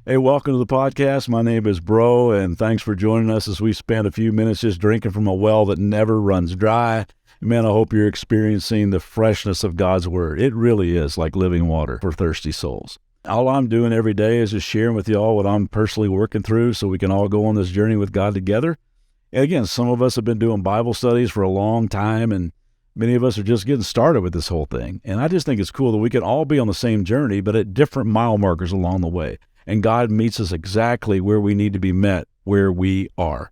Hey, welcome to the podcast. My name is Bro, and thanks for joining us as we spend a few minutes just drinking from a well that never runs dry. Man, I hope you're experiencing the freshness of God's Word. It really is like living water for thirsty souls. All I'm doing every day is just sharing with y'all what I'm personally working through so we can all go on this journey with God together. And again, some of us have been doing Bible studies for a long time, and many of us are just getting started with this whole thing. And I just think it's cool that we can all be on the same journey, but at different mile markers along the way. And God meets us exactly where we need to be met, where we are.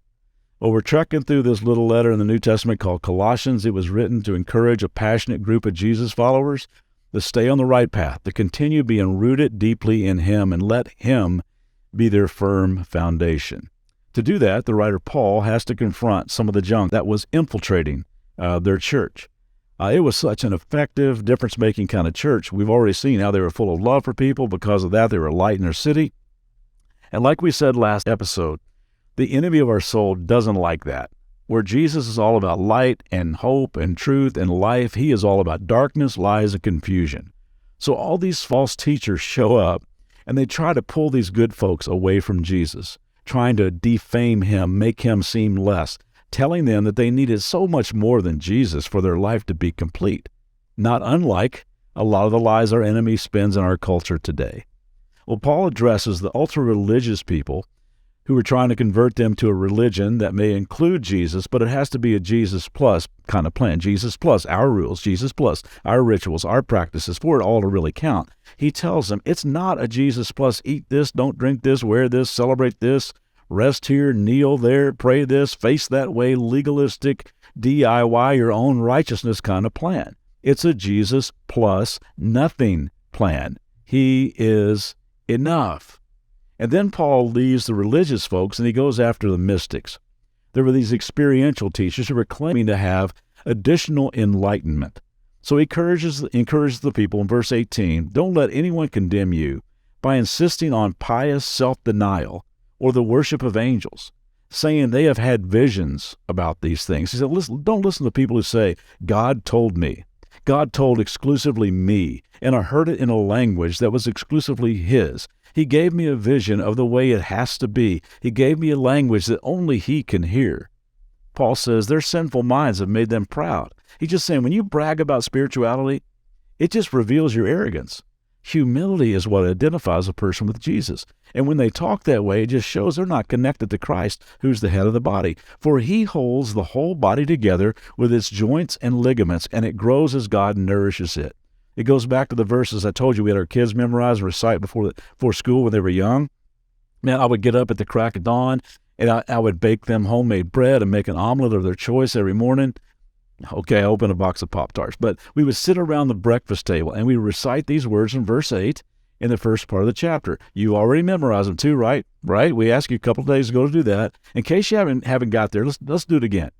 Well, we're trekking through this little letter in the New Testament called Colossians. It was written to encourage a passionate group of Jesus followers to stay on the right path, to continue being rooted deeply in Him and let Him be their firm foundation. To do that, the writer Paul has to confront some of the junk that was infiltrating their church. It was such an effective, difference-making kind of church. We've already seen how they were full of love for people. Because of that, they were a light in their city. And like we said last episode, the enemy of our soul doesn't like that. Where Jesus is all about light and hope and truth and life, he is all about darkness, lies, and confusion. So all these false teachers show up, and they try to pull these good folks away from Jesus, trying to defame him, make him seem less, telling them that they needed so much more than Jesus for their life to be complete, not unlike a lot of the lies our enemy spins in our culture today. Well, Paul addresses the ultra-religious people who are trying to convert them to a religion that may include Jesus, but it has to be a Jesus plus kind of plan. Jesus plus our rules, Jesus plus our rituals, our practices, for it all to really count. He tells them it's not a Jesus plus eat this, don't drink this, wear this, celebrate this, rest here, kneel there, pray this, face that way, legalistic, DIY your own righteousness kind of plan. It's a Jesus plus nothing plan. He is enough. And then Paul leaves the religious folks and he goes after the mystics. There were these experiential teachers who were claiming to have additional enlightenment. So he encourages the people in verse 18, don't let anyone condemn you by insisting on pious self-denial or the worship of angels, saying they have had visions about these things. He said, don't listen to people who say, God told me. God told exclusively me, and I heard it in a language that was exclusively his. He gave me a vision of the way it has to be. He gave me a language that only he can hear. Paul says their sinful minds have made them proud. He's just saying when you brag about spirituality, it just reveals your arrogance. Humility is what identifies a person with Jesus. And when they talk that way, it just shows they're not connected to Christ, who's the head of the body. For he holds the whole body together with its joints and ligaments, and it grows as God nourishes it. It goes back to the verses I told you we had our kids memorize and recite before school when they were young. Man, I would get up at the crack of dawn, and I would bake them homemade bread and make an omelet of their choice every morning. Okay, I opened a box of Pop-Tarts. But we would sit around the breakfast table, and we recite these words in verse 8 in the first part of the chapter. You already memorized them too, right? Right? We asked you a couple of days ago to do that. In case you haven't got there, let's do it again.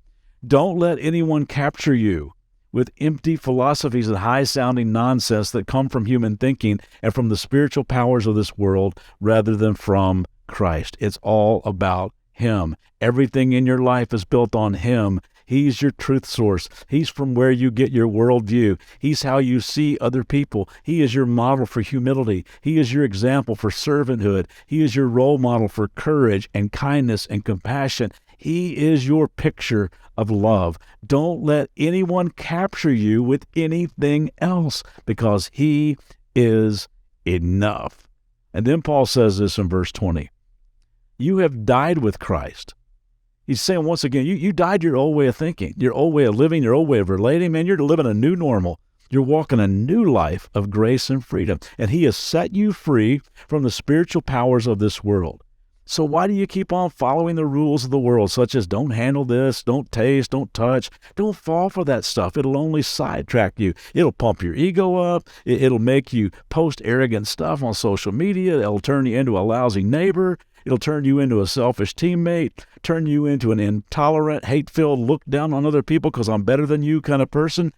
Don't let anyone capture you with empty philosophies and high-sounding nonsense that come from human thinking and from the spiritual powers of this world rather than from Christ. It's all about him. Everything in your life is built on him. He's your truth source. He's from where you get your worldview. He's how you see other people. He is your model for humility. He is your example for servanthood. He is your role model for courage and kindness and compassion. He is your picture of love. Don't let anyone capture you with anything else because he is enough. And then Paul says this in verse 20. You have died with Christ. He's saying once again, you died your old way of thinking, your old way of living, your old way of relating. Man, you're living a new normal. You're walking a new life of grace and freedom. And he has set you free from the spiritual powers of this world. So why do you keep on following the rules of the world, such as don't handle this, don't taste, don't touch? Don't fall for that stuff. It'll only sidetrack you. It'll pump your ego up. It'll make you post arrogant stuff on social media. It'll turn you into a lousy neighbor. It'll turn you into a selfish teammate, turn you into an intolerant, hate-filled, look down on other people because I'm better than you kind of person.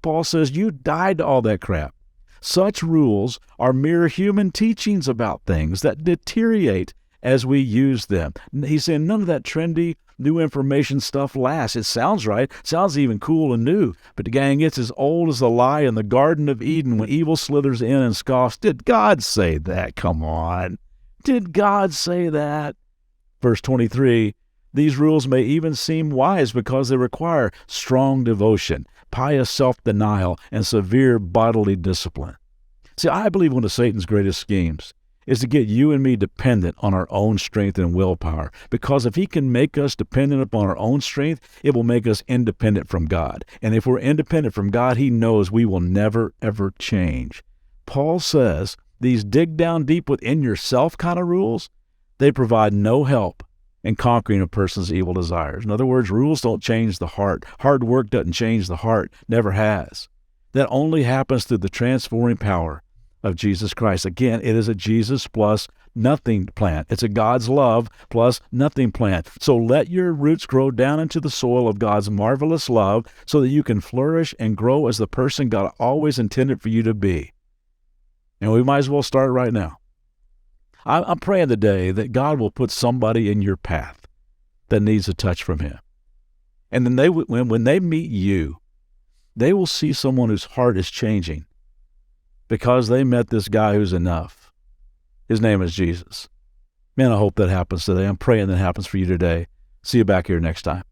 Paul says you died to all that crap. Such rules are mere human teachings about things that deteriorate as we use them. He's saying none of that trendy, new information stuff lasts. It sounds right, sounds even cool and new, but the gang, it's as old as the lie in the Garden of Eden when evil slithers in and scoffs, did God say that? Come on. Did God say that? Verse 23, these rules may even seem wise because they require strong devotion, pious self-denial, and severe bodily discipline. See, I believe one of Satan's greatest schemes is to get you and me dependent on our own strength and willpower. Because if he can make us dependent upon our own strength, it will make us independent from God. And if we're independent from God, he knows we will never, ever change. Paul says these dig down deep within yourself kind of rules, they provide no help in conquering a person's evil desires. In other words, rules don't change the heart. Hard work doesn't change the heart, never has. That only happens through the transforming power of Jesus Christ. Again, it is a Jesus plus nothing plan. It's a God's love plus nothing plan. So let your roots grow down into the soil of God's marvelous love so that you can flourish and grow as the person God always intended for you to be. And we might as well start right now. I'm praying today that God will put somebody in your path that needs a touch from him. And then when they meet you, they will see someone whose heart is changing because they met this guy who's enough. His name is Jesus. Man, I hope that happens today. I'm praying that happens for you today. See you back here next time.